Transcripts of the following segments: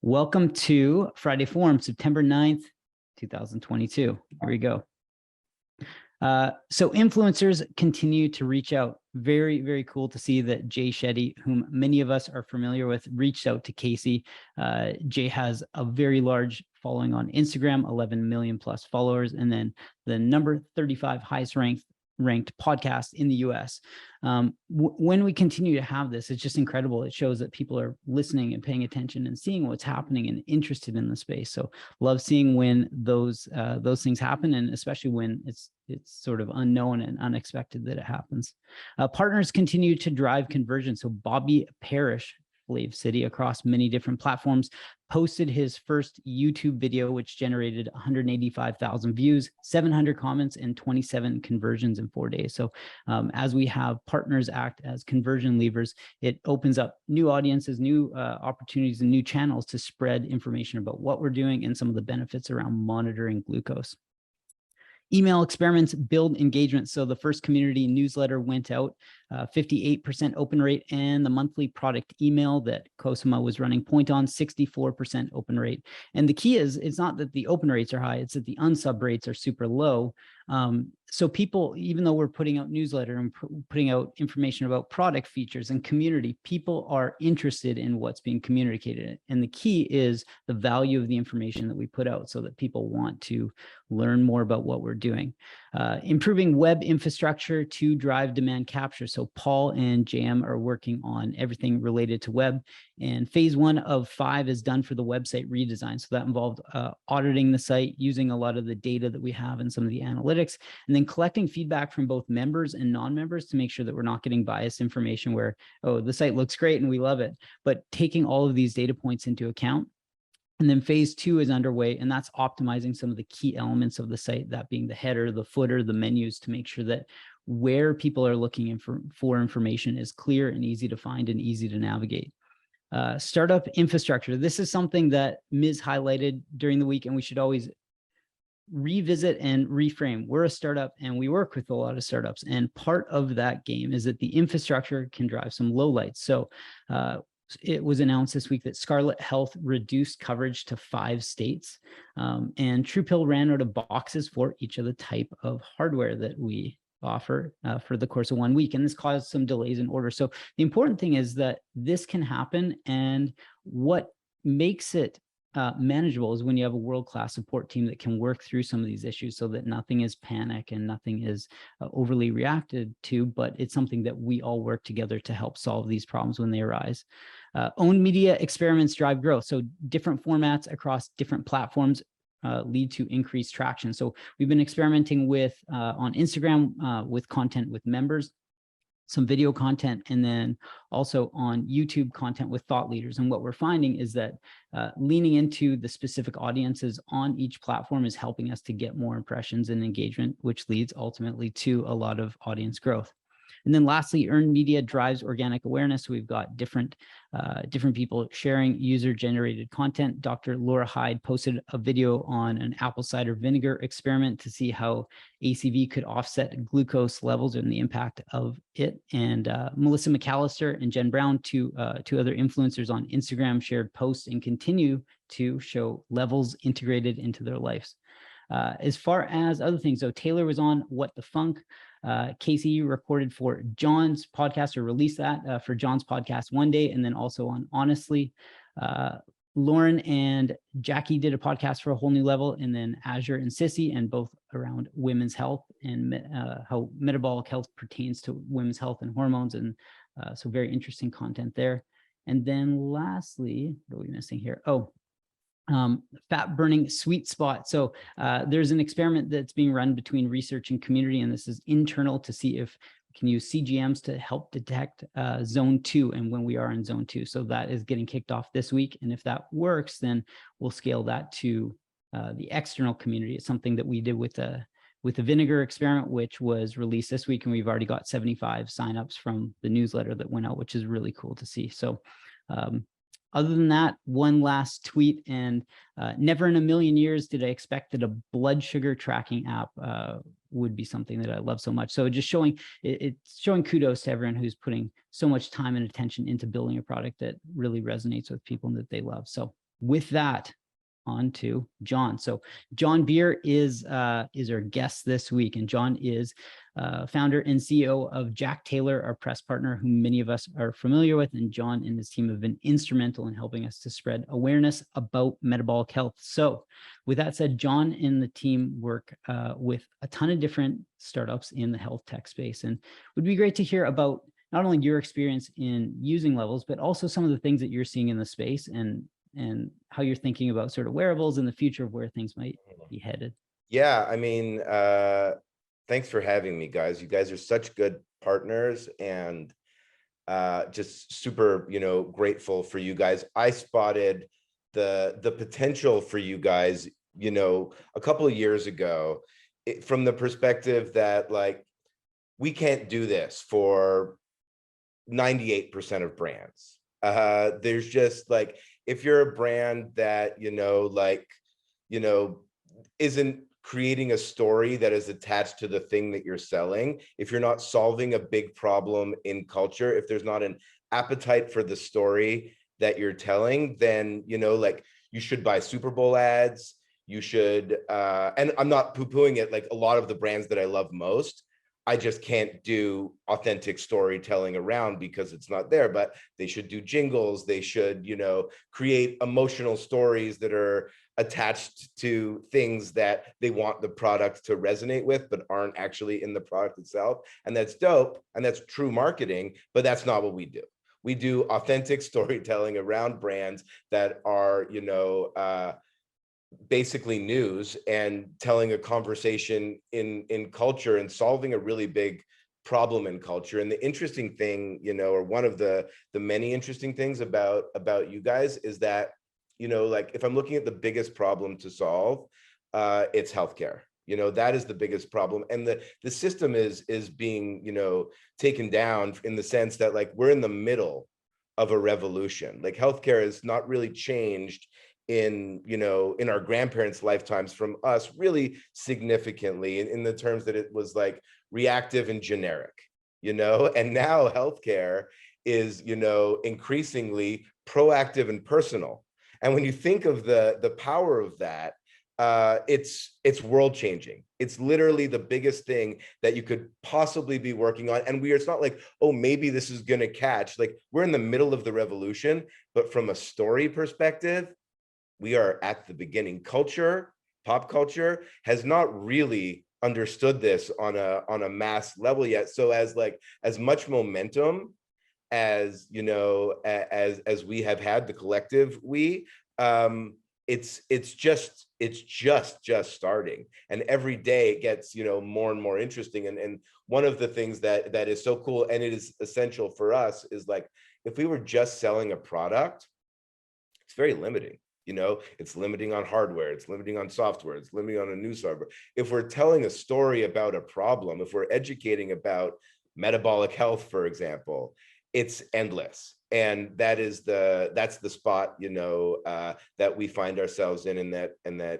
Welcome to Friday Forum, September 9th, 2022. Here we go. So influencers continue to reach out. Very, very cool to see that Jay Shetty, whom many of us are familiar with, reached out to Casey. Jay has a very large following on Instagram, 11 million plus followers, and then the number 35 highest ranked podcast in the US. When we continue to have this, it's just incredible. It shows that people are listening and paying attention and seeing what's happening and interested in the space. So love seeing when those things happen, and especially when it's sort of unknown and unexpected that it happens. Partners continue to drive conversion. So Bobby Parrish, Flave City, across many different platforms, posted his first YouTube video, which generated 185,000 views, 700 comments, and 27 conversions in 4 days. So as we have partners act as conversion levers, it opens up new audiences, new opportunities, and new channels to spread information about what we're doing and some of the benefits around monitoring glucose. Email experiments build engagement. So the first community newsletter went out, 58% open rate, and the monthly product email that Cosima was running point on, 64% open rate. And the key is, it's not that the open rates are high, it's that the unsub rates are super low. So people, even though we're putting out newsletter and putting out information about product features and community, people are interested in what's being communicated. And the key is the value of the information that we put out so that people want to learn more about what we're doing. Improving web infrastructure to drive demand capture. So Paul and JM are working on everything related to web, and phase 1 of 5 is done for the website redesign. So that involved auditing the site, using a lot of the data that we have and some of the analytics, and then collecting feedback from both members and non-members to make sure that we're not getting biased information where, oh, the site looks great and we love it, but taking all of these data points into account. And then phase 2 is underway, and that's optimizing some of the key elements of the site, that being the header, the footer, the menus, to make sure that where people are looking for information is clear and easy to find and easy to navigate. Startup infrastructure. This is something that Ms. highlighted during the week, and we should always revisit and reframe. We're a startup and we work with a lot of startups, and part of that game is that the infrastructure can drive some lowlights. So it was announced this week that Scarlet Health reduced coverage to 5 states, and TruePill ran out of boxes for each of the type of hardware that we offer for the course of 1 week, and this caused some delays in order. So the important thing is that this can happen, and what makes it manageable is when you have a world-class support team that can work through some of these issues so that nothing is panic and nothing is overly reacted to, but it's something that we all work together to help solve these problems when they arise. Owned media experiments drive growth. So different formats across different platforms lead to increased traction. So we've been experimenting with on Instagram with content with members, some video content, and then also on YouTube content with thought leaders. And what we're finding is that leaning into the specific audiences on each platform is helping us to get more impressions and engagement, which leads ultimately to a lot of audience growth. And then lastly, earned media drives organic awareness. We've got different people sharing user-generated content. Dr. Laura Hyde posted a video on an apple cider vinegar experiment to see how ACV could offset glucose levels and the impact of it. And Melissa McAllister and Jen Brown, two other influencers on Instagram, shared posts and continue to show levels integrated into their lives. As far as other things, so Taylor was on What the Funk. Casey recorded for John's podcast, or released that for John's podcast one day, and then also on Honestly. Lauren and Jackie did a podcast for A Whole New Level, and then Azure and Sissy, and both around women's health and how metabolic health pertains to women's health and hormones. And so very interesting content there. And then lastly, what are we missing here? Oh, fat burning sweet spot. So there's an experiment that's being run between research and community, and this is internal to see if we can use CGMs to help detect zone 2 and when we are in zone 2. So that is getting kicked off this week. And if that works, then we'll scale that to the external community. It's something that we did with the vinegar experiment, which was released this week, and we've already got 75 signups from the newsletter that went out, which is really cool to see. So other than that, one last tweet, and never in a million years did I expect that a blood sugar tracking app would be something that I love so much. So just it's showing kudos to everyone who's putting so much time and attention into building a product that really resonates with people and that they love. So with that, on to John. So John Bier is our guest this week, and John is founder and CEO of Jack Taylor, our press partner, whom many of us are familiar with. And John and his team have been instrumental in helping us to spread awareness about metabolic health. So with that said, John and the team work with a ton of different startups in the health tech space, and it would be great to hear about not only your experience in using levels, but also some of the things that you're seeing in the space, and how you're thinking about sort of wearables in the future of where things might be headed. Yeah, I mean, thanks for having me, guys. You guys are such good partners, and just super, grateful for you guys. I spotted the potential for you guys, a couple of years ago, from the perspective that, like, we can't do this for 98% of brands. There's just, like, if you're a brand that, isn't creating a story that is attached to the thing that you're selling, if you're not solving a big problem in culture, if there's not an appetite for the story that you're telling, then, you should buy Super Bowl ads. You should, and I'm not poo-pooing it, like a lot of the brands that I love most, I just can't do authentic storytelling around because it's not there, but they should do jingles. They should, create emotional stories that are attached to things that they want the product to resonate with, but aren't actually in the product itself. And that's dope. And that's true marketing, but that's not what we do. We do authentic storytelling around brands that are, basically news, and telling a conversation in culture and solving a really big problem in culture. And the interesting thing, or one of the many interesting things about you guys is that, like, if I'm looking at the biggest problem to solve, it's healthcare. That is the biggest problem. And the system is being, taken down, in the sense that, like, we're in the middle of a revolution. Like, healthcare has not really changed in our grandparents' lifetimes from us really significantly, in the terms that it was, like, reactive and generic, and now healthcare is, increasingly proactive and personal. And when you think of the power of that, it's world changing. It's literally the biggest thing that you could possibly be working on. And it's not like, oh, maybe this is going to catch. Like, we're in the middle of the revolution, but from a story perspective, we are at the beginning. Pop culture has not really understood this on a mass level yet. So as much momentum as as we have had, the collective it's just starting, and every day it gets more and more interesting. And one of the things that is so cool, and it is essential for us, is, like, if we were just selling a product, it's very limiting. It's limiting on hardware, it's limiting on software, it's limiting on a news server. If we're telling a story about a problem, if we're educating about metabolic health, for example, it's endless. And that's the spot, that we find ourselves in, and that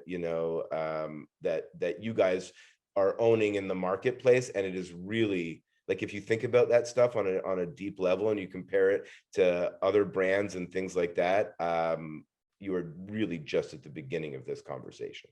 you guys are owning in the marketplace. And it is really, like, if you think about that stuff on a deep level, and you compare it to other brands and things like that, you are really just at the beginning of this conversation.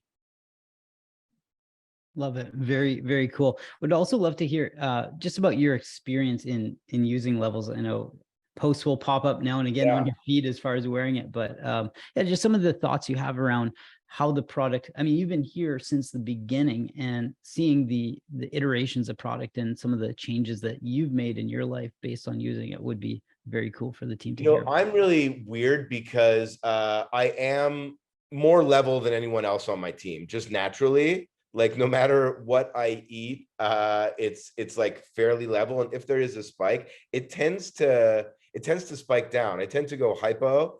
Love it. Very, very cool. Would also love to hear just about your experience in using levels. I know posts will pop up now and again on your feed as far as wearing it, but yeah, just some of the thoughts you have around how the product, I mean, you've been here since the beginning, and seeing the iterations of product and some of the changes that you've made in your life based on using it would be very cool for the team to hear. I'm really weird because I am more level than anyone else on my team, just naturally. Like, no matter what I eat, it's like fairly level. And if there is a spike, it tends to spike down. I tend to go hypo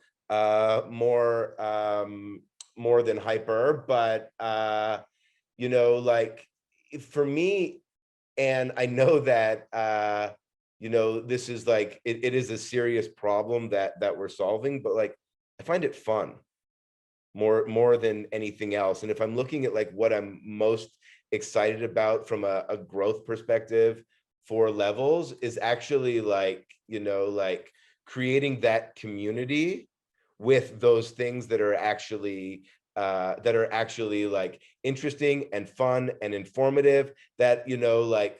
more than hyper, but like, for me, and I know that this is, like, it is a serious problem that we're solving, but, like, I find it fun more than anything else. And if I'm looking at, like, what I'm most excited about from a growth perspective for levels, is actually, like, like, creating that community with those things that are actually like interesting and fun and informative, that, you know, like,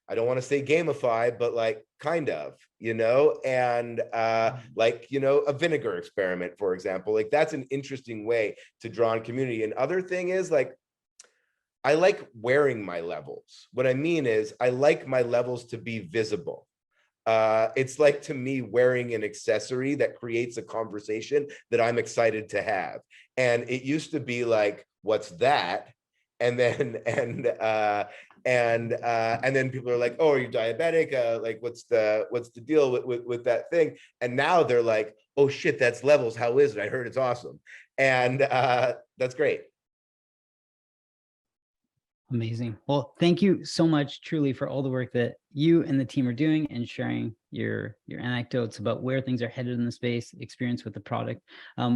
I don't want to say gamify, but like kind of, you know, and like, you know, a vinegar experiment, for example, like that's an interesting way to draw in community. And other thing is, like, I like wearing my levels. What I mean is I like my levels to be visible. It's like, to me, wearing an accessory that creates a conversation that I'm excited to have. And it used to be like, what's that? And then and then people are like, oh, are you diabetic? Like, what's the deal with that thing? And now they're like, oh shit, that's levels. How is it? I heard it's awesome. And that's great. Amazing. Well, thank you so much, truly, for all the work that you and the team are doing and sharing your anecdotes about where things are headed in the space, experience with the product.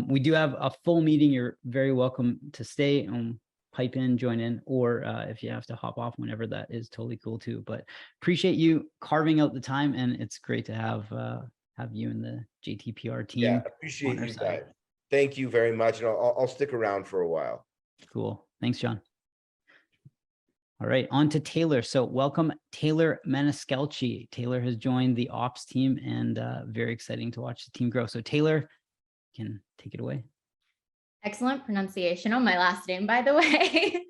We do have a full meeting. You're very welcome to stay and pipe in, join in, or if you have to hop off whenever, that is totally cool too. But appreciate you carving out the time, and it's great to have you and the JTPR team. Yeah, on appreciate our you side. guys. Thank you very much, and I'll stick around for a while. Cool. Thanks, John. All right, on to Taylor. So welcome, Taylor Maniscalchi. Taylor has joined the ops team, and very exciting to watch the team grow. So Taylor, can take it away. Excellent pronunciation on my last name, by the way.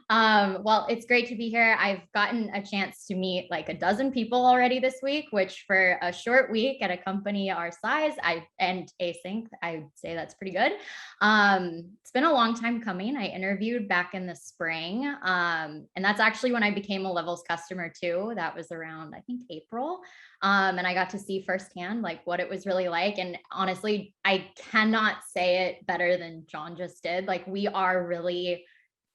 Well, it's great to be here. I've gotten a chance to meet like a dozen people already this week, which for a short week at a company our size, and async, I'd say that's pretty good. It's been a long time coming. I interviewed back in the spring, and that's actually when I became a Levels customer too. That was around, I think, April. And I got to see firsthand like what it was really like. And honestly, I cannot say it better than John just did. Like, we are really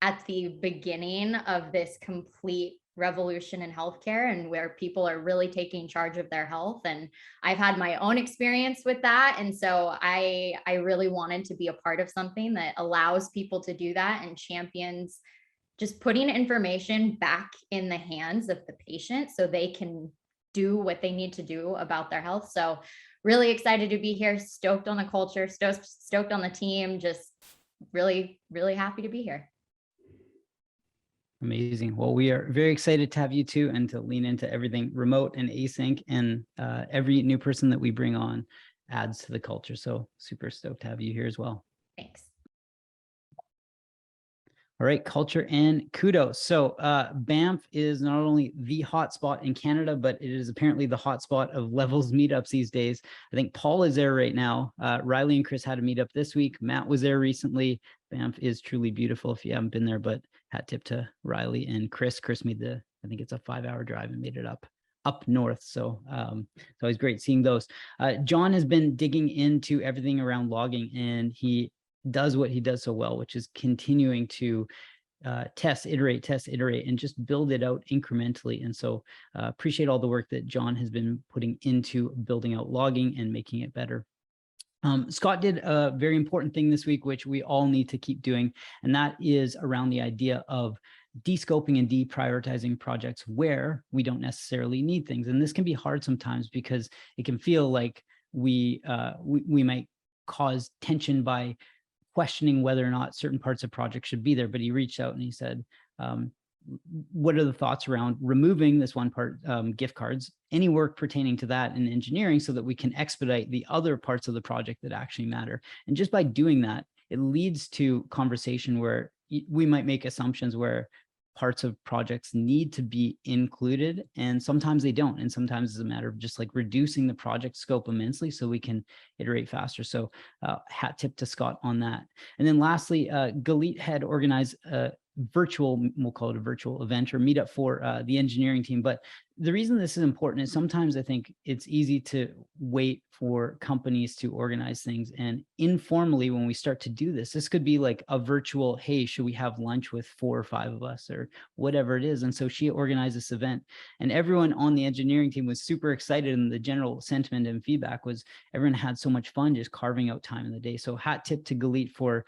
at the beginning of this complete revolution in healthcare, and where people are really taking charge of their health. And I've had my own experience with that. And so I really wanted to be a part of something that allows people to do that and champions just putting information back in the hands of the patient so they can do what they need to do about their health. So really excited to be here, stoked on the culture, stoked on the team, just really, really happy to be here. Amazing. Well, we are very excited to have you too, and to lean into everything remote and async, and every new person that we bring on adds to the culture. So super stoked to have you here as well. Thanks. All right, culture and kudos. So Banff is not only the hotspot in Canada, but it is apparently the hotspot of Levels meetups these days. I think Paul is there right now. Riley and Chris had a meetup this week. Matt was there recently. Banff is truly beautiful if you haven't been there, but hat tip to Riley and Chris. Chris made I think it's a 5-hour drive, and made it up north. So it's always great seeing those. John has been digging into everything around logging, and he does what he does so well, which is continuing to test, iterate, and just build it out incrementally. And so appreciate all the work that John has been putting into building out logging and making it better. Scott did a very important thing this week, which we all need to keep doing, and that is around the idea of descoping and deprioritizing projects where we don't necessarily need things. And this can be hard sometimes, because it can feel like we might cause tension by questioning whether or not certain parts of projects should be there. But he reached out and he said, what are the thoughts around removing this one part, gift cards, any work pertaining to that in engineering, so that we can expedite the other parts of the project that actually matter. And just by doing that, it leads to conversation where we might make assumptions where parts of projects need to be included, and sometimes they don't. And sometimes it's a matter of just like reducing the project scope immensely so we can iterate faster. So hat tip to Scott on that. And then lastly, Galit had organized a virtual, we'll call it a virtual event or meetup for the engineering team. But the reason this is important is sometimes I think it's easy to wait for companies to organize things. And informally, when we start to do this, this could be like a virtual, hey, should we have lunch with 4 or 5 of us, or whatever it is. And so she organized this event, and everyone on the engineering team was super excited. And the general sentiment and feedback was everyone had so much fun just carving out time in the day. So hat tip to Galit for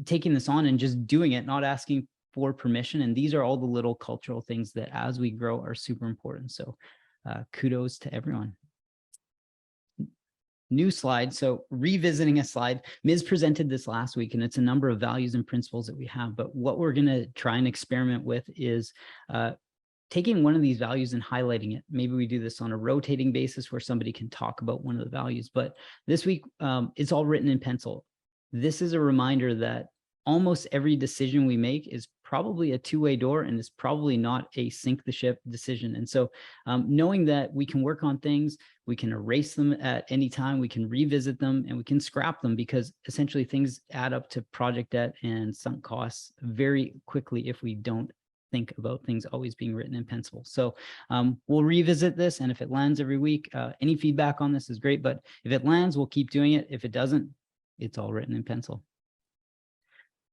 taking this on and just doing it, not asking for permission. And these are all the little cultural things that as we grow are super important. So kudos to everyone. new slide. So revisiting a slide, Ms. presented this last week, and it's a number of values and principles that we have. But what we're going to try and experiment with is taking one of these values and highlighting it. Maybe we do this on a rotating basis where somebody can talk about one of the values. But this week, it's all written in pencil. This is a reminder that almost every decision we make is probably a two-way door, and it's probably not a sink the ship decision. And so knowing that we can work on things, we can erase them at any time, we can revisit them, and we can scrap them, because essentially things add up to project debt and sunk costs very quickly if we don't think about things always being written in pencil. So we'll revisit this, and if it lands every week, any feedback on this is great, but if it lands, we'll keep doing it. If it doesn't, it's all written in pencil.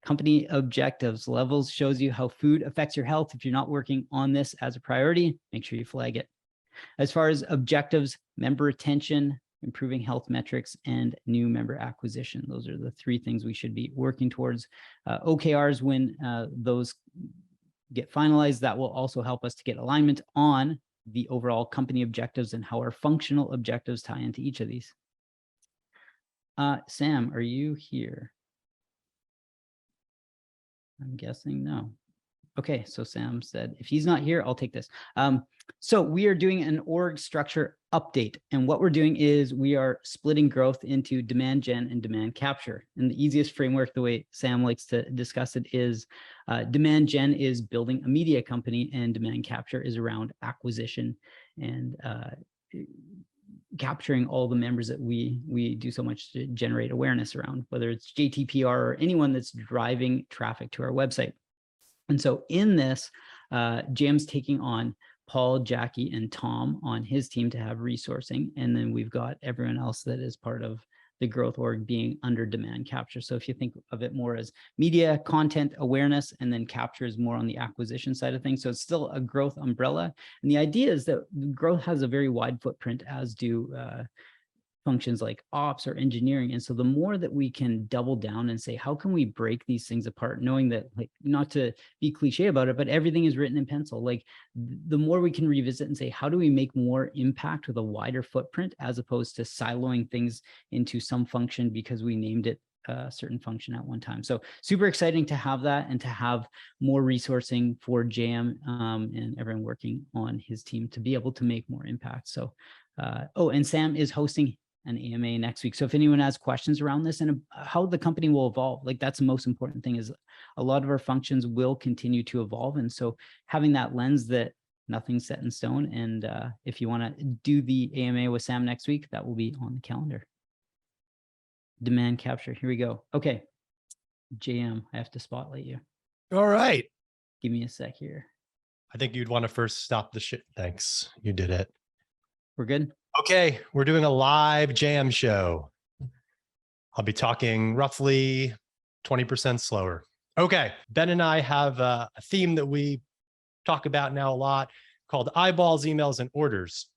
Company objectives levels shows you how food affects your health. If you're not working on this as a priority, make sure you flag it. As far as objectives, member retention, improving health metrics, and new member acquisition. Those are the three things we should be working towards. OKRs, when those get finalized, that will also help us to get alignment on the overall company objectives and how our functional objectives tie into each of these. Sam, are you here? I'm guessing no. Okay, so Sam said, if he's not here, I'll take this. So we are doing an org structure update. And what we're doing is we are splitting growth into demand gen and demand capture. And the easiest framework, the way Sam likes to discuss it, is demand gen is building a media company, and demand capture is around acquisition and capturing all the members that we do so much to generate awareness around, whether it's JTPR or anyone that's driving traffic to our website. And so in this, JM's taking on Paul, Jackie, and Tom on his team to have resourcing. And then we've got everyone else that is part of the growth org being under demand capture. So if you think of it more as media, content, awareness, and then capture is more on the acquisition side of things. So it's still a growth umbrella. And the idea is that growth has a very wide footprint, as do functions like ops or engineering. And so the more that we can double down and say, how can we break these things apart, knowing that, like, not to be cliche about it, but everything is written in pencil. Like, the more we can revisit and say, how do we make more impact with a wider footprint, as opposed to siloing things into some function because we named it a certain function at one time. So super exciting to have that, and to have more resourcing for JM and everyone working on his team to be able to make more impact. So and Sam is hosting an AMA next week. So if anyone has questions around this and how the company will evolve, like, that's the most important thing, is a lot of our functions will continue to evolve. And so having that lens that nothing's set in stone. And if you want to do the AMA with Sam next week, that will be on the calendar. Demand capture. Here we go. Okay. JM, I have to spotlight you. All right. Give me a sec here. I think you'd want to first stop the shit. Thanks. You did it. We're good. Okay, we're doing a live jam show. I'll be talking roughly 20% slower. Okay, Ben and I have a theme that we talk about now a lot called eyeballs, emails, and orders.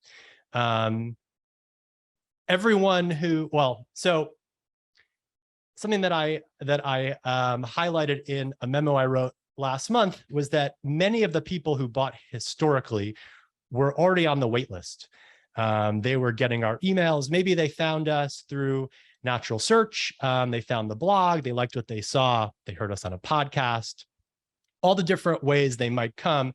Everyone who, so something that I highlighted in a memo I wrote last month was that many of the people who bought historically were already on the wait list. They were getting our emails. Maybe they found us through natural search. They found the blog. They liked what they saw. They heard us on a podcast. All the different ways they might come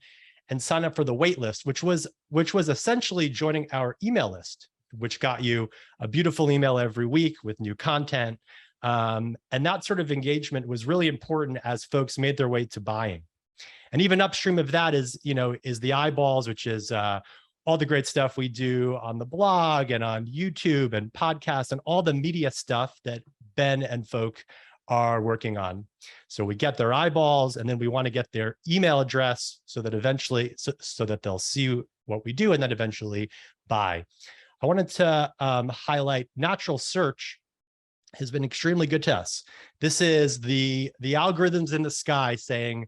and sign up for the wait list, which was essentially joining our email list, which got you a beautiful email every week with new content. And that sort of engagement was really important as folks made their way to buying. And even upstream of that is the eyeballs, which is all the great stuff we do on the blog and on YouTube and podcasts and all the media stuff that Ben and folk are working on. So we get their eyeballs, and then we want to get their email address so that eventually, so that they'll see what we do and then eventually buy. I wanted to highlight natural search has been extremely good to us. This is the algorithms in the sky saying,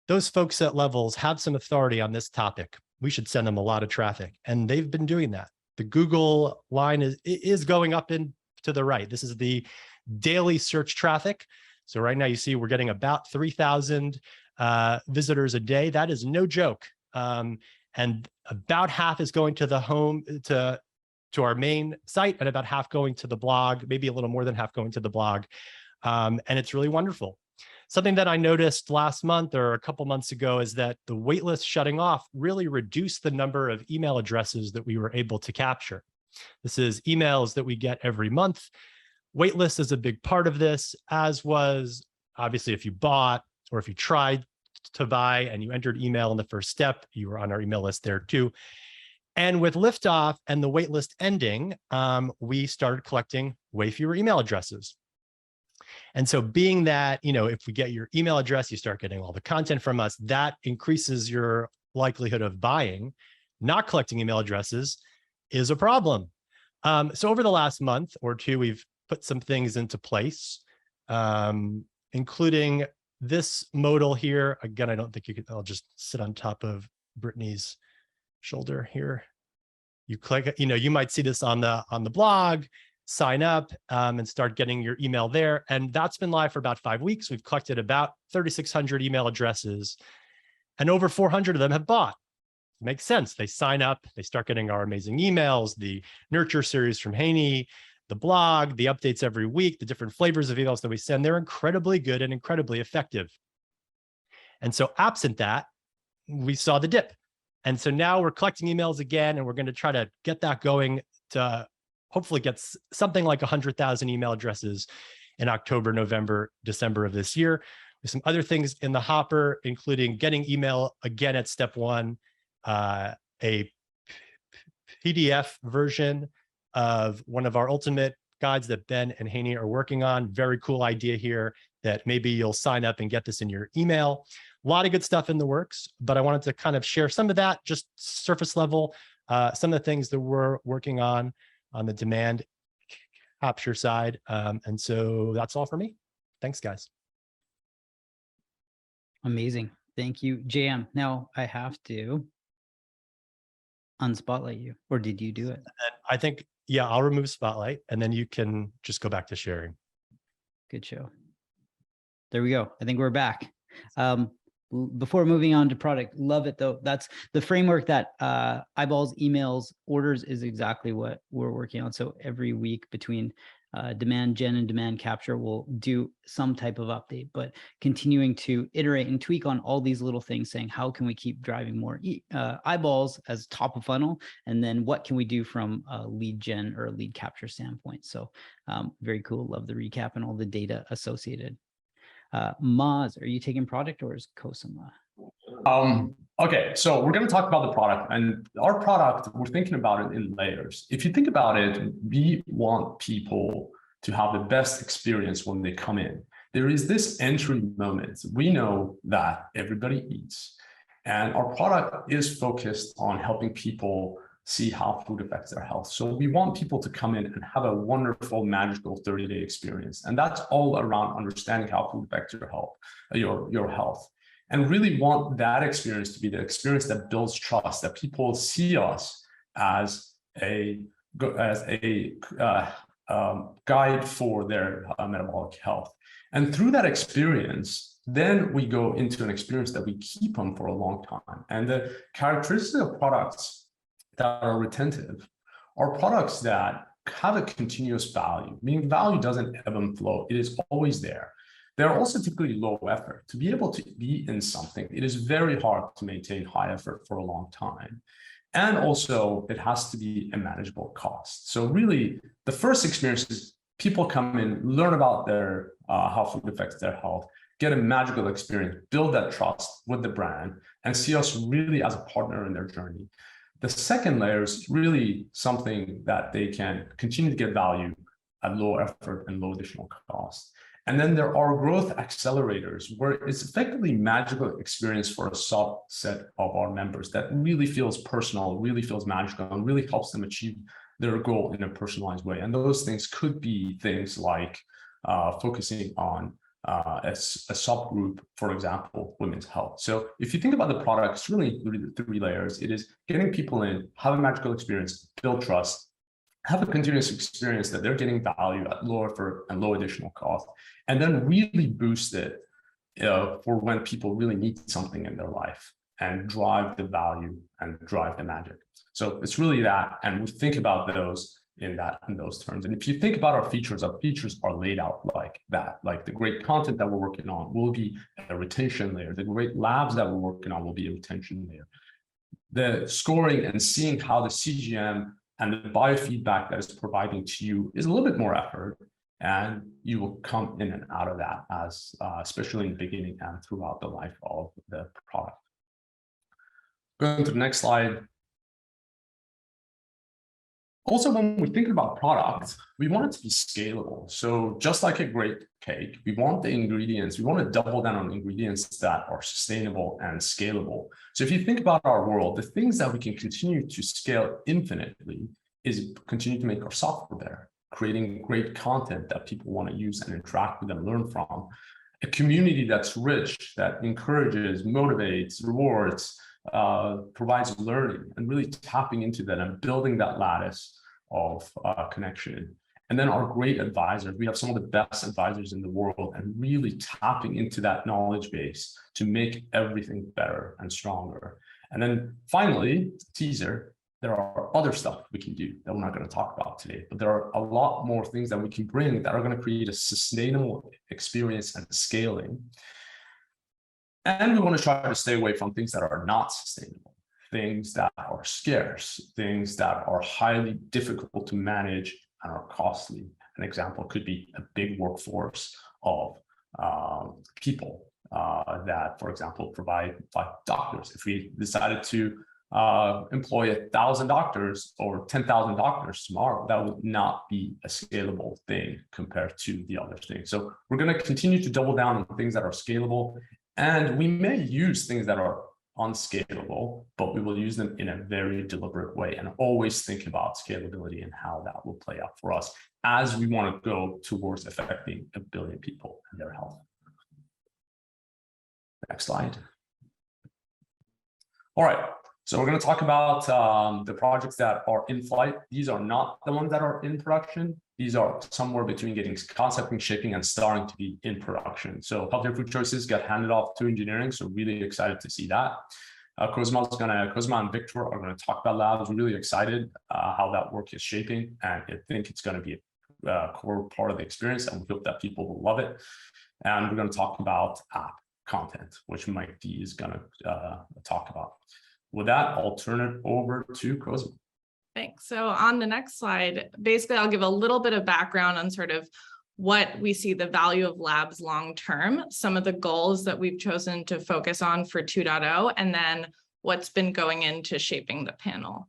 those folks at Levels have some authority on this topic. We should send them a lot of traffic. And they've been doing that. The Google line is going up and to the right. This is the daily search traffic. So right now you see we're getting about 3,000 visitors a day. That is no joke. And about half is going to the home, to to our main site and about half going to the blog, maybe a little more than half going to the blog. And it's really wonderful. Something that I noticed last month or a couple months ago is that the waitlist shutting off really reduced the number of email addresses that we were able to capture. This is emails that we get every month. Waitlist is a big part of this, as was obviously if you bought or if you tried to buy and you entered email in the first step, you were on our email list there too. And with liftoff and the waitlist ending, we started collecting way fewer email addresses. And so being that, if we get your email address, you start getting all the content from us, that increases your likelihood of buying. Not collecting email addresses is a problem. So over the last month or two, we've put some things into place, including this modal here. Again, I don't think you could, I'll just sit on top of Brittany's shoulder here. You click, you might see this on the blog, sign up and start getting your email there. And that's been live for about 5 weeks. We've collected about 3,600 email addresses and over 400 of them have bought. Makes sense. They sign up, they start getting our amazing emails, the nurture series from Haney, the blog, the updates every week, the different flavors of emails that we send. They're incredibly good and incredibly effective. And so absent that, we saw the dip. And so now we're collecting emails again, and we're going to try to get that going to hopefully get something like 100,000 email addresses in October, November, December of this year. There's some other things in the hopper, including getting email again at step one, a PDF version of one of our ultimate guides that Ben and Haney are working on. Very cool idea here that maybe you'll sign up and get this in your email. A lot of good stuff in the works, but I wanted to kind of share some of that, just surface level, some of the things that we're working on the demand capture side. And so that's all for me. Thanks, guys. Amazing. Thank you, JM. Now I have to unspotlight you, or did you do it? And I think, yeah, I'll remove Spotlight and then you can just go back to sharing. Good show. There we go. I think we're back. Before moving on to product, love it though. That's the framework that Eyeballs, emails, orders is exactly what we're working on. So every week between demand gen and demand capture, we'll do some type of update, but continuing to iterate and tweak on all these little things, saying how can we keep driving more eyeballs as top of funnel, and then what can we do from a lead gen or a lead capture standpoint. So very cool. Love the recap and all the data associated. Maz, are you taking product or is Kosama? Okay, so we're going to talk about the product, and our product, we're thinking about it in layers. If you think about it, we want people to have the best experience when they come in. There is this entry moment. We know that everybody eats, and our product is focused on helping people see how food affects their health. So we want people to come in and have a wonderful, magical 30-day experience. And that's all around understanding how food affects your health, your health. And really want that experience to be the experience that builds trust, that people see us as a guide for their metabolic health. And through that experience, then we go into an experience that we keep them for a long time. And the characteristic of products that are retentive are products that have a continuous value, meaning value doesn't ebb and flow. It is always there. They're also typically low effort. To be able to be in something, it is very hard to maintain high effort for a long time. And also it has to be a manageable cost. So really the first experience is people come in, learn about their how food affects their health, get a magical experience, build that trust with the brand, and see us really as a partner in their journey. The second layer is really something that they can continue to get value at low effort and low additional cost. And then there are growth accelerators where it's effectively magical experience for a subset of our members that really feels personal, really feels magical, and really helps them achieve their goal in a personalized way. And those things could be things like focusing on a subgroup, for example, women's health. So if you think about the product, it's really three layers. It is getting people in, have a magical experience, build trust, have a continuous experience that they're getting value at low effort and low additional cost, and then really boost it for when people really need something in their life. and drive the value and drive the magic. So it's really that, and we think about those in those terms. And if you think about our features are laid out like that. Like the great content that we're working on will be a retention layer. The great labs that we're working on will be a retention layer. The scoring and seeing how the CGM and the biofeedback that is providing to you is a little bit more effort, and you will come in and out of that as especially in the beginning and throughout the life of the product. Going to the next slide. Also, when we think about products, we want it to be scalable. So just like a great cake, we want the ingredients, we want to double down on ingredients that are sustainable and scalable. So if you think about our world, the things that we can continue to scale infinitely is continue to make our software better, creating great content that people want to use and interact with and learn from, a community that's rich, that encourages, motivates, rewards, provides learning, and really tapping into that and building that lattice of connection. And then our great advisors, we have some of the best advisors in the world, and really tapping into that knowledge base to make everything better and stronger. And then finally, teaser, there are other stuff we can do that we're not going to talk about today, but there are a lot more things that we can bring that are going to create a sustainable experience and scaling. And we want to try to stay away from things that are not sustainable, things that are scarce, things that are highly difficult to manage and are costly. An example could be a big workforce of people that, for example, provide like doctors. If we decided to employ 1,000 doctors or 10,000 doctors tomorrow, that would not be a scalable thing compared to the other things. So we're going to continue to double down on things that are scalable. And we may use things that are unscalable, but we will use them in a very deliberate way and always think about scalability and how that will play out for us as we want to go towards affecting 1 billion people and their health. Next slide. All right. So we're going to talk about the projects that are in flight. These are not the ones that are in production. These are somewhere between getting concepting, shaping, and starting to be in production. So healthier food choices got handed off to engineering. So really excited to see that. Cosma and Victor are going to talk about labs. We're really excited how that work is shaping, and I think it's going to be a core part of the experience, and we hope that people will love it. And we're going to talk about app content, which Mike D is going to talk about. With that, I'll turn it over to Cosma. Thanks. So on the next slide, basically, I'll give a little bit of background on sort of what we see the value of labs long-term, some of the goals that we've chosen to focus on for 2.0, and then what's been going into shaping the panel.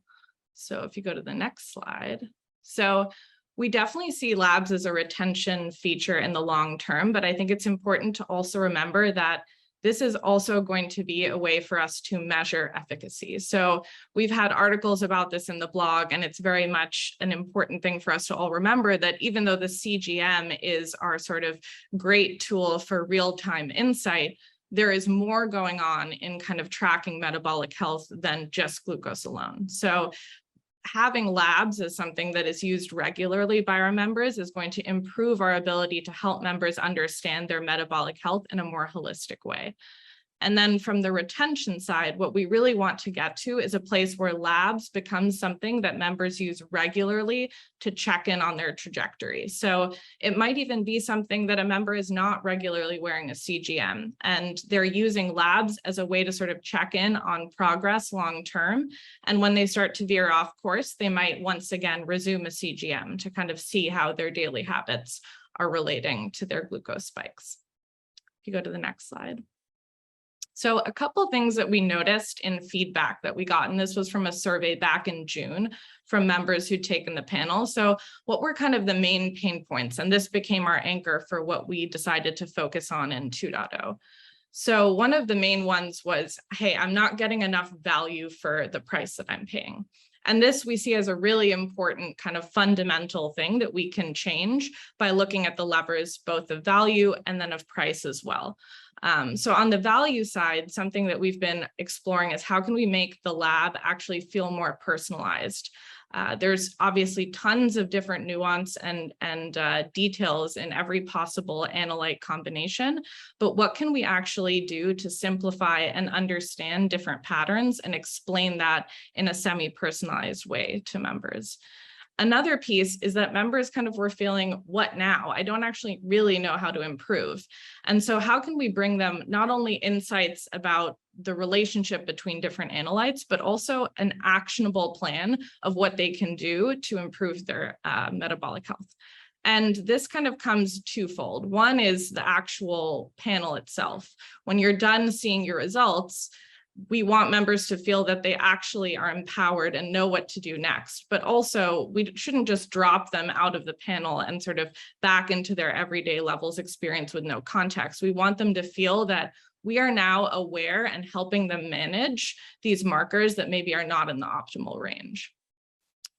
So if you go to the next slide. So we definitely see labs as a retention feature in the long term, but I think it's important to also remember that this is also going to be a way for us to measure efficacy. So we've had articles about this in the blog, and it's very much an important thing for us to all remember that even though the CGM is our sort of great tool for real-time insight, there is more going on in kind of tracking metabolic health than just glucose alone. So having labs as something that is used regularly by our members is going to improve our ability to help members understand their metabolic health in a more holistic way. And then from the retention side, what we really want to get to is a place where labs become something that members use regularly to check in on their trajectory. So it might even be something that a member is not regularly wearing a CGM, and they're using labs as a way to sort of check in on progress long term. And when they start to veer off course, they might once again resume a CGM to kind of see how their daily habits are relating to their glucose spikes. If you go to the next slide. So a couple of things that we noticed in feedback that we got, and this was from a survey back in June from members who'd taken the panel. So what were kind of the main pain points? And this became our anchor for what we decided to focus on in 2.0. So one of the main ones was, hey, I'm not getting enough value for the price that I'm paying. And this we see as a really important kind of fundamental thing that we can change by looking at the levers, both of value and then of price as well. So on the value side, something that we've been exploring is how can we make the lab actually feel more personalized? There's obviously tons of different nuance and details in every possible analyte combination, but what can we actually do to simplify and understand different patterns and explain that in a semi-personalized way to members? Another piece is that members kind of were feeling, what now? I don't actually really know how to improve. And so how can we bring them not only insights about the relationship between different analytes, but also an actionable plan of what they can do to improve their metabolic health? And this kind of comes twofold. One is the actual panel itself. When you're done seeing your results, we want members to feel that they actually are empowered and know what to do next. But also, we shouldn't just drop them out of the panel and sort of back into their everyday levels experience with no context. We want them to feel that we are now aware and helping them manage these markers that maybe are not in the optimal range.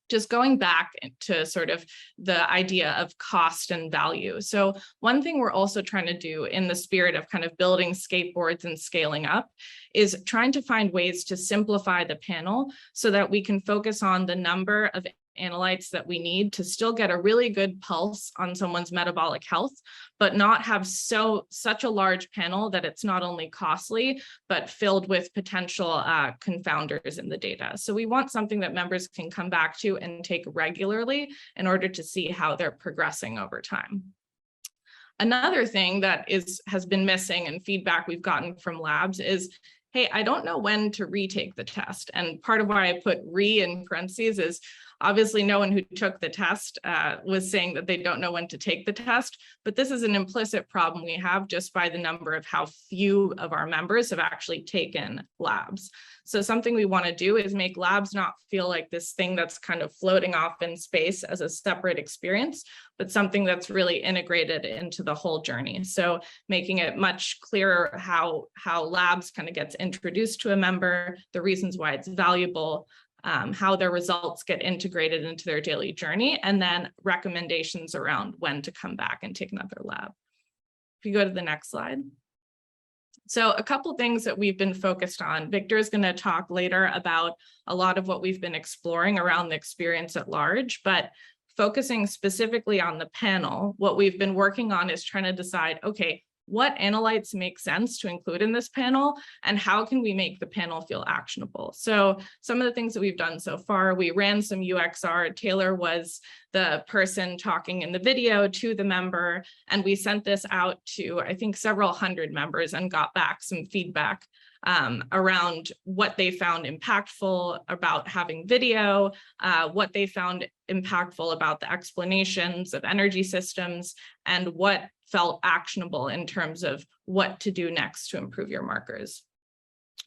Just going back to sort of the idea of cost and value. So one thing we're also trying to do in the spirit of kind of building skateboards and scaling up is trying to find ways to simplify the panel so that we can focus on the number of analytes that we need to still get a really good pulse on someone's metabolic health, but not have such a large panel that it's not only costly, but filled with potential confounders in the data. So we want something that members can come back to and take regularly in order to see how they're progressing over time. Another thing that has been missing and feedback we've gotten from labs is, hey, I don't know when to retake the test. And part of why I put re in parentheses is obviously no one who took the test was saying that they don't know when to take the test, but this is an implicit problem we have just by the number of how few of our members have actually taken labs. So something we want to do is make labs not feel like this thing that's kind of floating off in space as a separate experience, but something that's really integrated into the whole journey. So making it much clearer how labs kind of gets introduced to a member, the reasons why it's valuable, how their results get integrated into their daily journey, and then recommendations around when to come back and take another lab. If you go to the next slide. So a couple things that we've been focused on. Victor is going to talk later about a lot of what we've been exploring around the experience at large, but focusing specifically on the panel, what we've been working on is trying to decide, okay, what analytes make sense to include in this panel, and how can we make the panel feel actionable? So some of the things that we've done so far, we ran some UXR. Taylor was the person talking in the video to the member, and we sent this out to, I think, several hundred members and got back some feedback around what they found impactful about having video, what they found impactful about the explanations of energy systems, and what felt actionable in terms of what to do next to improve your markers.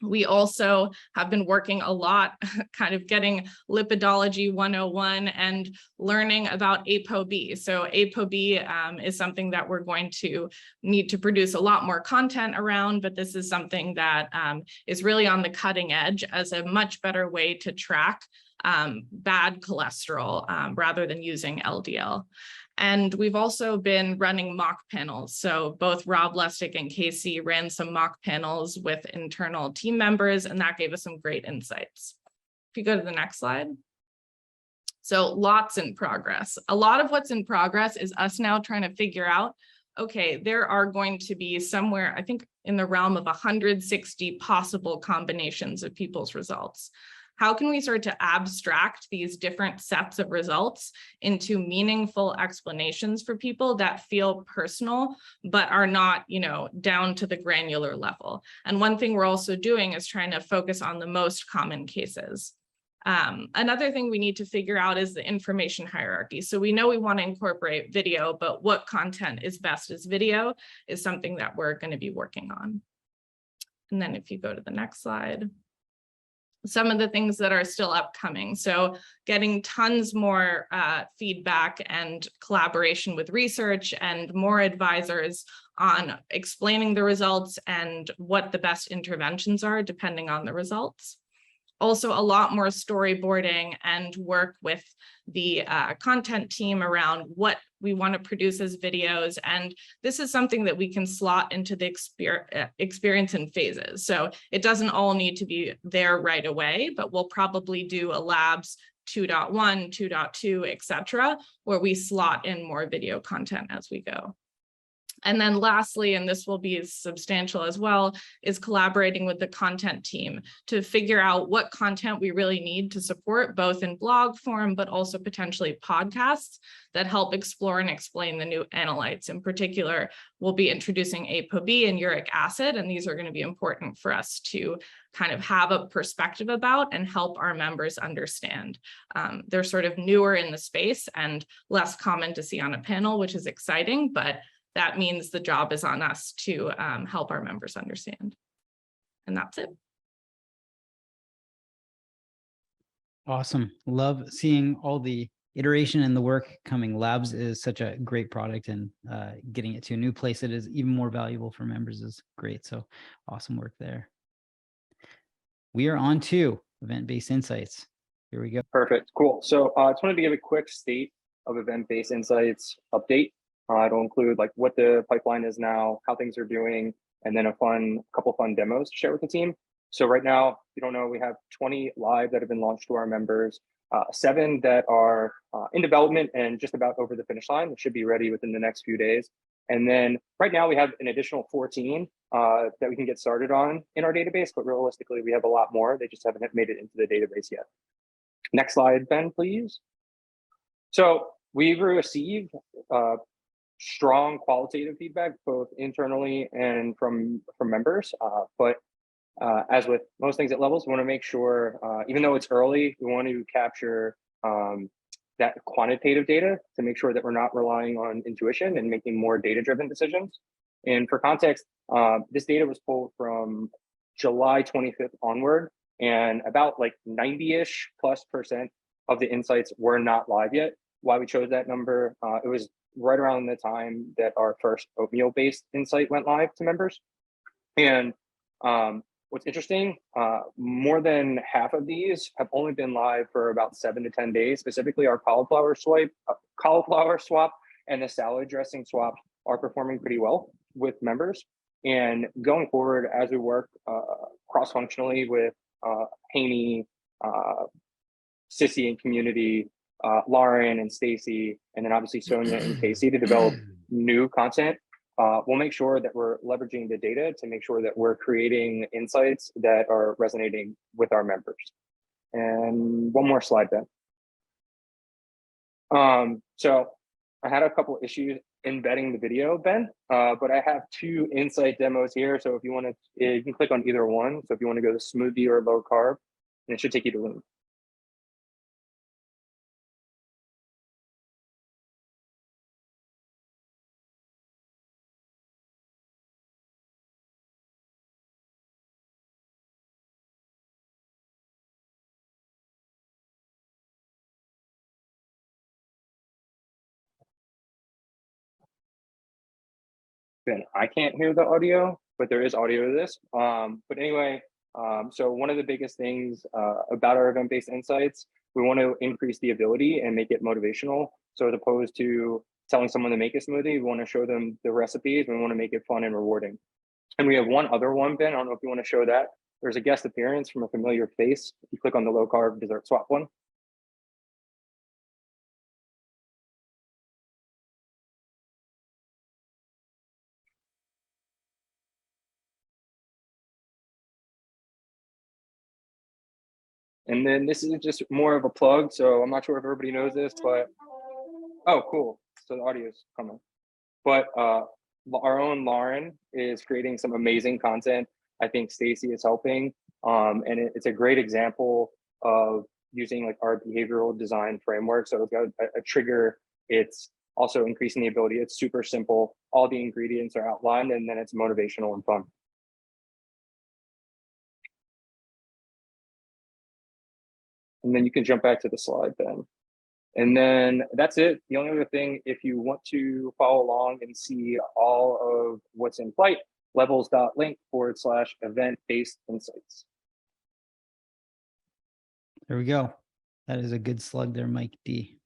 We also have been working a lot, kind of getting lipidology 101 and learning about ApoB. So ApoB is something that we're going to need to produce a lot more content around, but this is something that is really on the cutting edge as a much better way to track bad cholesterol rather than using LDL. And we've also been running mock panels. So both Rob Lustig and Casey ran some mock panels with internal team members, and that gave us some great insights. If you go to the next slide. So lots in progress. A lot of what's in progress is us now trying to figure out, okay, there are going to be somewhere, I think in the realm of 160 possible combinations of people's results. How can we start to abstract these different sets of results into meaningful explanations for people that feel personal, but are not, down to the granular level? And one thing we're also doing is trying to focus on the most common cases. Another thing we need to figure out is the information hierarchy. So we know we want to incorporate video, but what content is best as video is something that we're going to be working on. And then if you go to the next slide. Some of the things that are still upcoming. So getting tons more feedback and collaboration with research and more advisors on explaining the results and what the best interventions are depending on the results. Also, a lot more storyboarding and work with the content team around what we want to produce as videos. And this is something that we can slot into the experience in phases. So it doesn't all need to be there right away, but we'll probably do a labs 2.1, 2.2, et cetera, where we slot in more video content as we go. And then lastly, and this will be substantial as well, is collaborating with the content team to figure out what content we really need to support, both in blog form, but also potentially podcasts that help explore and explain the new analytes. In particular, we'll be introducing ApoB and uric acid, and these are going to be important for us to kind of have a perspective about and help our members understand. They're sort of newer in the space and less common to see on a panel, which is exciting, but that means the job is on us to help our members understand. And that's it. Awesome. Love seeing all the iteration and the work coming. Labs is such a great product, and getting it to a new place that is even more valuable for members is great. So awesome work there. We are on to event-based insights. Here we go. Perfect. Cool. So I just wanted to give a quick state of event-based insights update. It'll include like what the pipeline is now, how things are doing, and then a couple fun demos to share with the team. So right now, if you don't know, we have 20 live that have been launched to our members, 7 that are in development and just about over the finish line. It should be ready within the next few days. And then right now we have an additional 14 that we can get started on in our database, but realistically, we have a lot more. They just haven't made it into the database yet. Next slide, Ben, please. So we've received strong qualitative feedback, both internally and from members. But as with most things at Levels, we want to make sure, even though it's early, we want to capture that quantitative data to make sure that we're not relying on intuition and making more data-driven decisions. And for context, this data was pulled from July 25th onward, and about like 90-ish plus % of the insights were not live yet. Why we chose that number, it was right around the time that our first oatmeal-based insight went live to members. And what's interesting, more than half of these have only been live for about 7 to 10 days. Specifically, our cauliflower swap and the salad dressing swap are performing pretty well with members. And going forward, as we work cross-functionally with Haney, Sissy and community, Lauren and Stacy, and then obviously Sonia and Casey to develop new content, we'll make sure that we're leveraging the data to make sure that we're creating insights that are resonating with our members. And one more slide, Ben. So I had a couple issues embedding the video, Ben, but I have 2 insight demos here. So if you want to, you can click on either one. So if you want to go to smoothie or low carb, and it should take you to Loom. Ben, I can't hear the audio, but there is audio to this. But anyway, so one of the biggest things about our event-based insights, we want to increase the ability and make it motivational. So as opposed to telling someone to make a smoothie, we want to show them the recipes. And we want to make it fun and rewarding. And we have one other one, Ben. I don't know if you want to show that. There's a guest appearance from a familiar face. If you click on the low carb dessert swap one. And then this is just more of a plug. So I'm not sure if everybody knows this, but, oh, cool. So the audio is coming. But our own Lauren is creating some amazing content. I think Stacy is helping. And it's a great example of using like our behavioral design framework. So it's got a trigger. It's also increasing the ability. It's super simple. All the ingredients are outlined, and then it's motivational and fun. And then you can jump back to the slide, Ben. And then that's it. The only other thing, if you want to follow along and see all of what's in flight, levels.link/event-based insights. There we go. That is a good slug there, Mike D.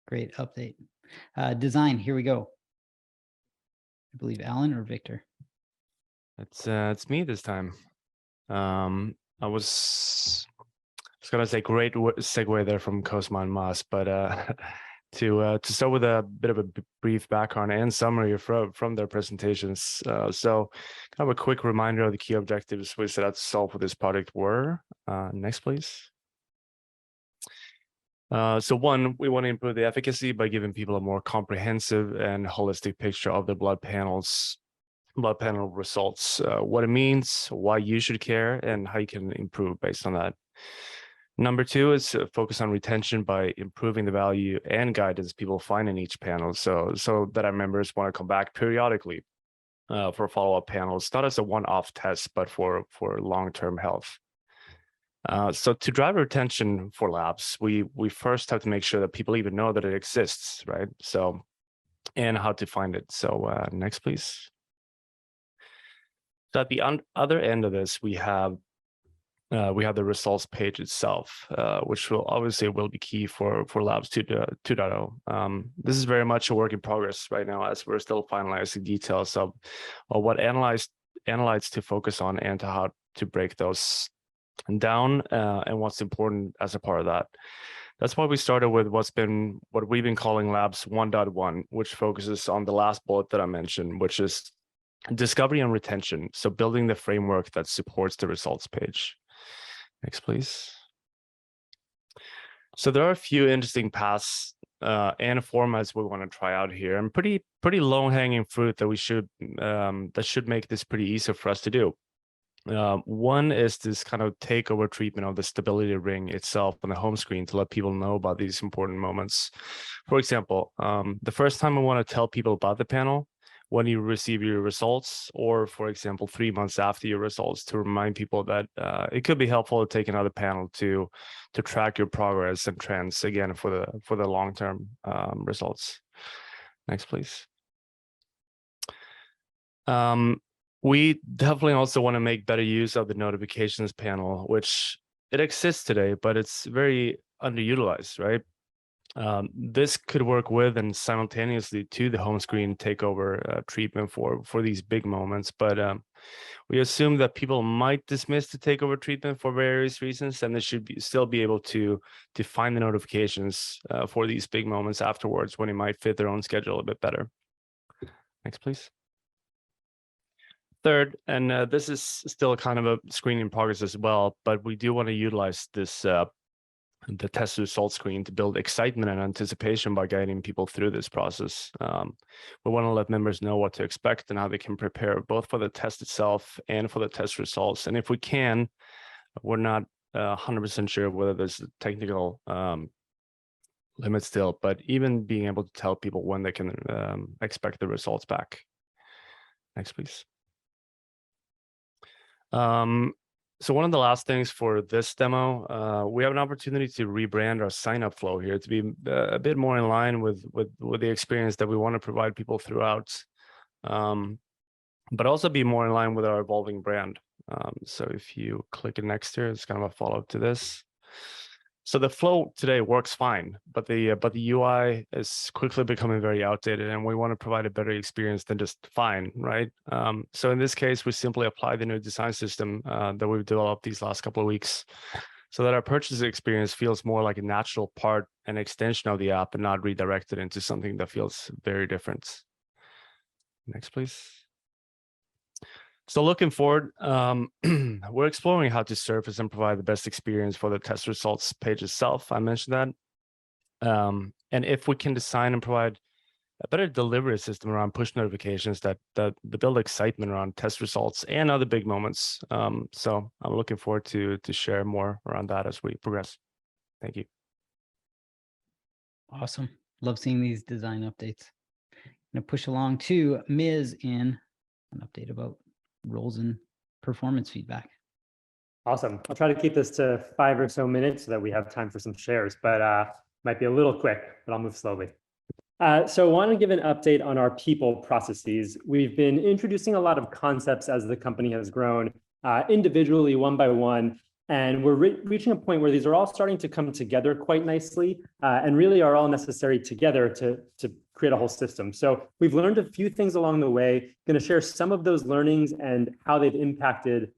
Great update. Design, here we go. I believe Alan or Victor. It's me this time. I was was gonna say great segue there from Cosma and Mas, but to start with a bit of a brief background and summary from their presentations. So kind of a quick reminder of the key objectives we set out to solve for this project were. Next, please. So one, we want to improve the efficacy by giving people a more comprehensive and holistic picture of their blood panel results, what it means, why you should care, and how you can improve based on that. Number two is focus on retention by improving the value and guidance people find in each panel, so that our members want to come back periodically for follow-up panels, not as a one-off test, but for long-term health. So to drive retention for labs, we first have to make sure that people even know that it exists, right? So, and how to find it. So next, please. So at the other end of this, we have the results page itself, which will be key for Labs 2.0. This is very much a work in progress right now, as we're still finalizing details of what analytes to focus on and to how to break those down, and what's important as a part of that. That's why we started with what we've been calling Labs 1.1, which focuses on the last bullet that I mentioned, which is discovery and retention. So building the framework that supports the results page. Next, please. So there are a few interesting paths and formats we want to try out here, and pretty low-hanging fruit that should make this pretty easy for us to do. One is this kind of takeover treatment of the stability ring itself on the home screen to let people know about these important moments. For example, the first time I want to tell people about the panel, when you receive your results, or for example, 3 months after your results, to remind people that it could be helpful to take another panel to track your progress and trends again for the long-term results. Next, please. We definitely also want to make better use of the notifications panel, which it exists today, but it's very underutilized, right? This could work with and simultaneously to the home screen takeover treatment for these big moments, but we assume that people might dismiss the takeover treatment for various reasons, and they should still be able to find the notifications for these big moments afterwards when it might fit their own schedule a bit better. Next, please. Third, and this is still kind of a screen in progress as well, but we do want to utilize this the test result screen to build excitement and anticipation by guiding people through this process. We want to let members know what to expect and how they can prepare both for the test itself and for the test results. And if we can, we're not 100% sure whether there's a technical limit still, but even being able to tell people when they can expect the results back. Next, please. So one of the last things for this demo, we have an opportunity to rebrand our sign-up flow here to be a bit more in line with the experience that we want to provide people throughout, but also be more in line with our evolving brand. So if you click it next here, it's kind of a follow-up to this. So the flow today works fine, but the UI is quickly becoming very outdated, and we want to provide a better experience than just fine, right? So in this case, we simply apply the new design system that we've developed these last couple of weeks, so that our purchase experience feels more like a natural part and extension of the app, and not redirected into something that feels very different. Next, please. So looking forward, we're exploring how to surface and provide the best experience for the test results page itself. I mentioned that. And if we can design and provide a better delivery system around push notifications that build excitement around test results and other big moments. So I'm looking forward to share more around that as we progress. Thank you. Awesome. Love seeing these design updates. I'm going to push along to Ms. in an update about roles and performance feedback. Awesome. I'll try to keep this to 5 or so minutes so that we have time for some shares, but might be a little quick, but I'll move slowly. So I want to give an update on our people processes. We've been introducing a lot of concepts as the company has grown individually, one by one, and we're reaching a point where these are all starting to come together quite nicely and really are all necessary together to create a whole system. So we've learned a few things along the way. Going to share some of those learnings and how they've impacted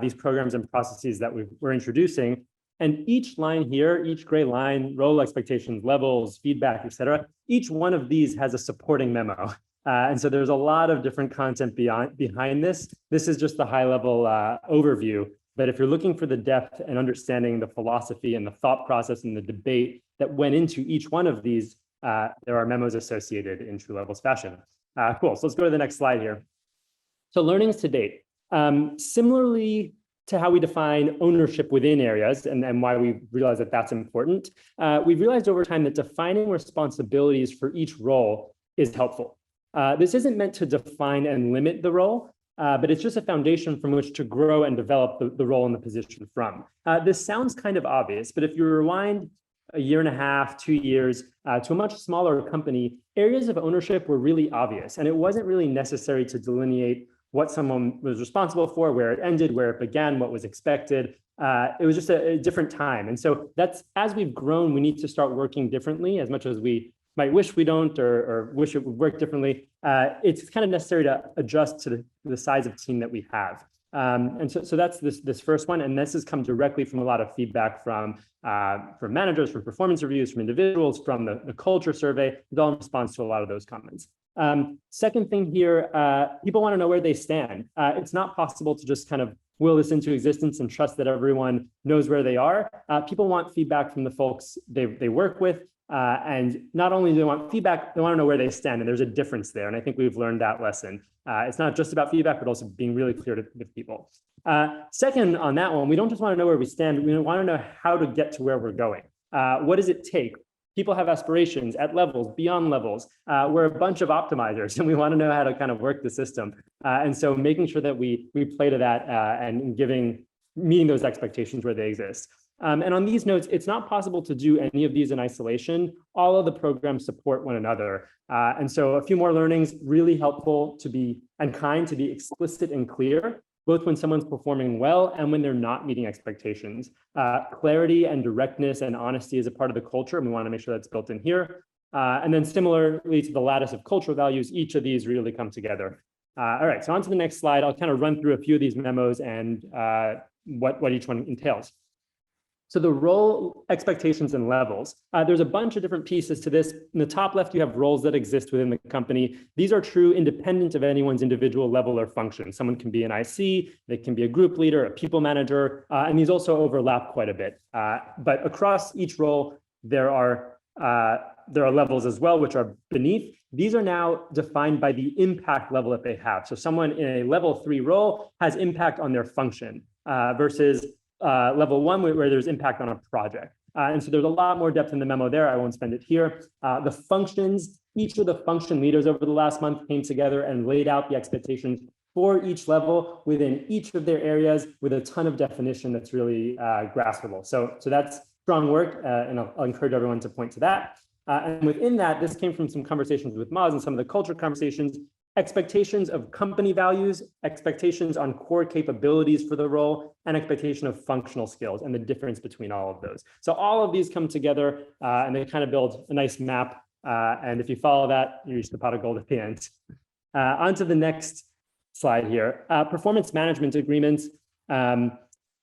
these programs and processes that we're introducing. And each line here, each gray line, role expectations, levels, feedback, et cetera, each one of these has a supporting memo. And so there's a lot of different content behind this. This is just the high level overview. But if you're looking for the depth and understanding the philosophy and the thought process and the debate that went into each one of these, there are memos associated in True Levels fashion. Cool, so let's go to the next slide here. So learnings to date. Similarly to how we define ownership within areas and why we realize that that's important, we've realized over time that defining responsibilities for each role is helpful. This isn't meant to define and limit the role, but it's just a foundation from which to grow and develop the role and the position from. This sounds kind of obvious, but if you rewind a year and a half, 2 years, to a much smaller company, areas of ownership were really obvious, and it wasn't really necessary to delineate what someone was responsible for, where it ended, where it began, what was expected. It was just a different time. And so that's, as we've grown, we need to start working differently. As much as we might wish we don't, or wish it would work differently, it's kind of necessary to adjust to the size of team that we have. And so that's this first one. And this has come directly from a lot of feedback from managers, from performance reviews, from individuals, from the culture survey. It's all in response to a lot of those comments. Second thing here, people want to know where they stand. It's not possible to just kind of will this into existence and trust that everyone knows where they are. People want feedback from the folks they work with. And not only do they want feedback, they want to know where they stand. And there's a difference there. And I think we've learned that lesson. It's not just about feedback, but also being really clear with people. Second, on that one, we don't just want to know where we stand. We want to know how to get to where we're going. What does it take? People have aspirations at levels, beyond levels. We're a bunch of optimizers, and we want to know how to kind of work the system. And so making sure that we play to that and meeting those expectations where they exist. And on these notes, it's not possible to do any of these in isolation. All of the programs support one another. And so a few more learnings, really helpful to be explicit and clear, both when someone's performing well and when they're not meeting expectations. Clarity and directness and honesty is a part of the culture, and we want to make sure that's built in here. And then similarly to the lattice of cultural values, each of these really come together. All right, so on to the next slide. I'll kind of run through a few of these memos and what each one entails. So the role, expectations, and levels. There's a bunch of different pieces to this. In the top left, you have roles that exist within the company. These are true independent of anyone's individual level or function. Someone can be an IC, they can be a group leader, a people manager, and these also overlap quite a bit. But across each role, there are levels as well, which are beneath. These are now defined by the impact level that they have. So someone in a level 3 role has impact on their function versus level 1 where there's impact on a project. And so there's a lot more depth in the memo there. I won't spend it here. The functions, each of the function leaders over the last month came together and laid out the expectations for each level within each of their areas with a ton of definition that's really graspable. So that's strong work, and I'll encourage everyone to point to that. And within that, this came from some conversations with Moz and some of the culture conversations. Expectations of company values, expectations on core capabilities for the role, and expectation of functional skills and the difference between all of those. So all of these come together and they kind of build a nice map. And if you follow that, you reach the pot of gold at the end. On to the next slide here. Performance management agreements.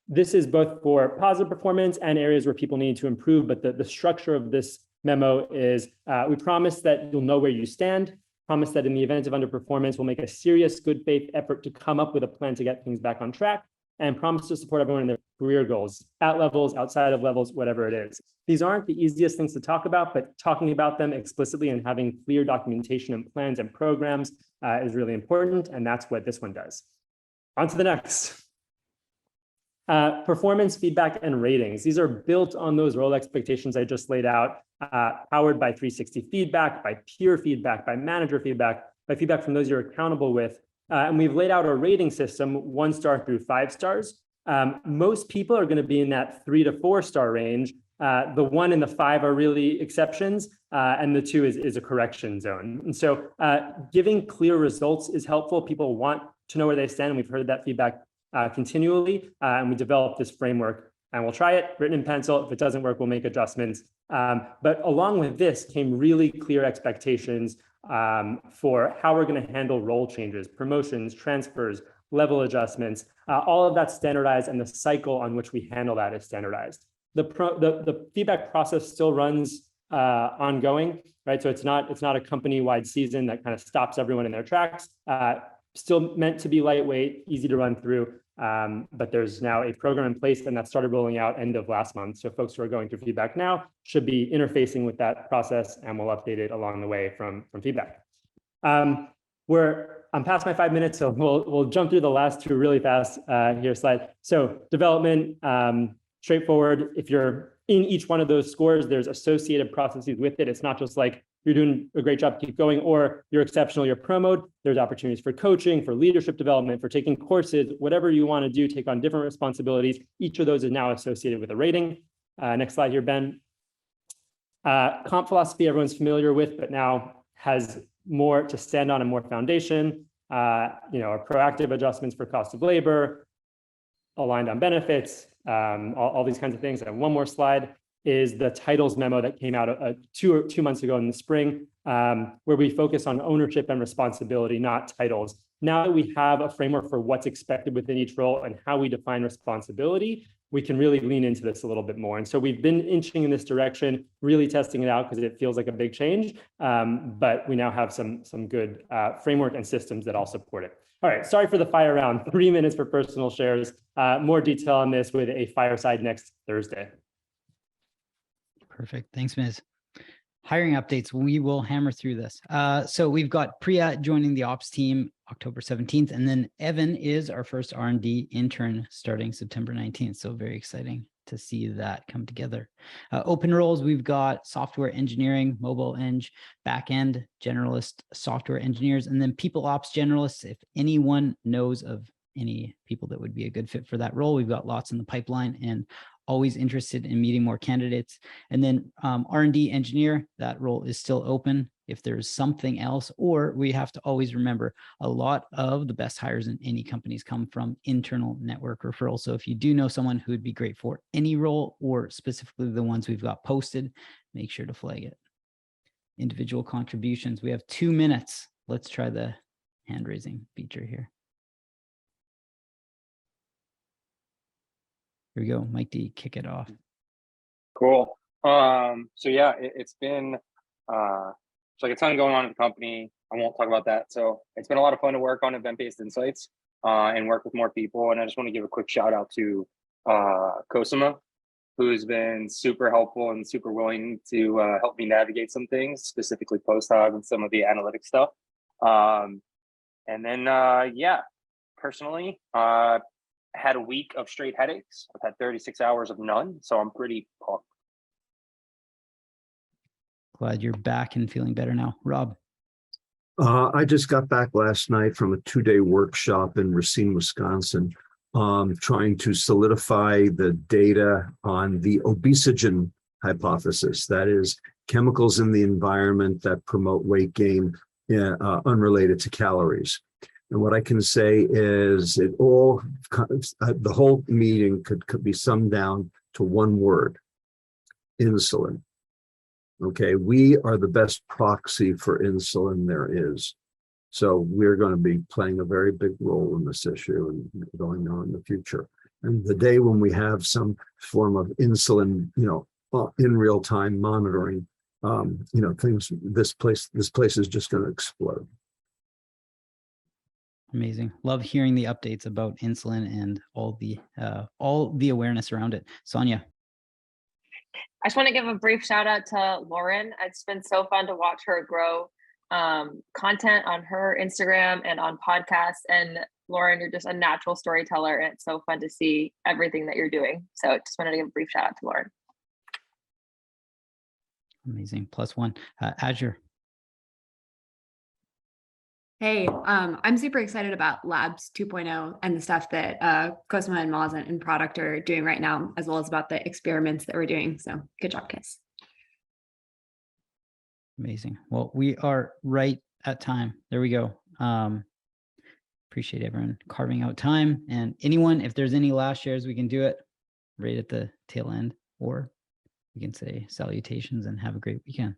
This is both for positive performance and areas where people need to improve, but the structure of this memo is we promise that you'll know where you stand. Promise that in the event of underperformance, we'll make a serious good faith effort to come up with a plan to get things back on track, and promise to support everyone in their career goals, at levels, outside of levels, whatever it is. These aren't the easiest things to talk about, but talking about them explicitly and having clear documentation and plans and programs is really important, and that's what this one does. On to the next. Performance feedback and ratings. These are built on those role expectations I just laid out, powered by 360 feedback, by peer feedback, by manager feedback, by feedback from those you're accountable with. And we've laid out a rating system, 1 star through 5 stars. Most people are going to be in that 3 to 4 star range. The 1 and the 5 are really exceptions, and the 2 is a correction zone. And so giving clear results is helpful. People want to know where they stand, and we've heard that feedback continually, and we developed this framework, and we'll try it written in pencil. If it doesn't work, we'll make adjustments. But along with this came really clear expectations for how we're going to handle role changes, promotions, transfers, level adjustments. All of that's standardized, and the cycle on which we handle that is standardized. the feedback process still runs ongoing, right? So it's not a company-wide season that kind of stops everyone in their tracks. Still meant to be lightweight, easy to run through, but there's now a program in place, and that started rolling out end of last month. So folks who are going through feedback now should be interfacing with that process, and we'll update it along the way from feedback. I'm past my 5 minutes, so we'll jump through the last two really fast here slide. So development, straightforward. If you're in each one of those scores, there's associated processes with it. It's not just like you're doing a great job, keep going, or you're exceptional, you're promoted. There's opportunities for coaching, for leadership development, for taking courses, whatever you want to do, take on different responsibilities. Each of those is now associated with a rating. Next slide here, Ben. Comp philosophy, everyone's familiar with, but now has more to stand on and more foundation. Our proactive adjustments for cost of labor, aligned on benefits, all these kinds of things. And one more slide is the titles memo that came out 2 months ago in the spring, where we focus on ownership and responsibility, not titles. Now that we have a framework for what's expected within each role and how we define responsibility, we can really lean into this a little bit more. And so we've been inching in this direction, really testing it out because it feels like a big change. But we now have some good framework and systems that all support it. All right, sorry for the fire round, 3 minutes for personal shares. More detail on this with a fireside next Thursday. Perfect. Thanks, Ms. Hiring updates. We will hammer through this. So we've got Priya joining the ops team October 17th, and then Evan is our first R&D intern starting September 19th. So very exciting to see that come together. Open roles, we've got software engineering, mobile eng, backend generalist software engineers, and then people ops generalists. If anyone knows of any people that would be a good fit for that role, we've got lots in the pipeline and always interested in meeting more candidates. And then R&D engineer, that role is still open if there's something else, or we have to always remember a lot of the best hires in any companies come from internal network referrals. So if you do know someone who would be great for any role, or specifically the ones we've got posted, make sure to flag it. Individual contributions, we have 2 minutes. Let's try the hand raising feature here. Here we go, Mike D, kick it off. Cool. So yeah, it's been like a ton going on in the company. I won't talk about that. So it's been a lot of fun to work on event-based insights and work with more people. And I just want to give a quick shout out to Cosima, who's been super helpful and super willing to help me navigate some things, specifically post-hog and some of the analytic stuff. And then, yeah, personally, had a week of straight headaches. I've had 36 hours of none, so I'm pretty pumped. Glad you're back and feeling better now. Rob. I just got back last night from a 2-day workshop in Racine, Wisconsin, trying to solidify the data on the obesogen hypothesis. That is, chemicals in the environment that promote weight gain unrelated to calories. And what I can say is the whole meeting could be summed down to one word: insulin. Okay, we are the best proxy for insulin there is. So we're going to be playing a very big role in this issue and going on in the future. And the day when we have some form of insulin, in real time monitoring, this place is just going to explode. Amazing. Love hearing the updates about insulin and all the awareness around it. Sonia. I just want to give a brief shout out to Lauren. It's been so fun to watch her grow content on her Instagram and on podcasts. And Lauren, you're just a natural storyteller, and it's so fun to see everything that you're doing. So just wanted to give a brief shout out to Lauren. Amazing. +1. Azure. Hey, I'm super excited about Labs 2.0 and the stuff that Cosima and Maz and product are doing right now, as well as about the experiments that we're doing. So good job, guys. Amazing. Well, we are right at time. There we go. Appreciate everyone carving out time. And anyone, if there's any last shares, we can do it right at the tail end, or we can say salutations and have a great weekend.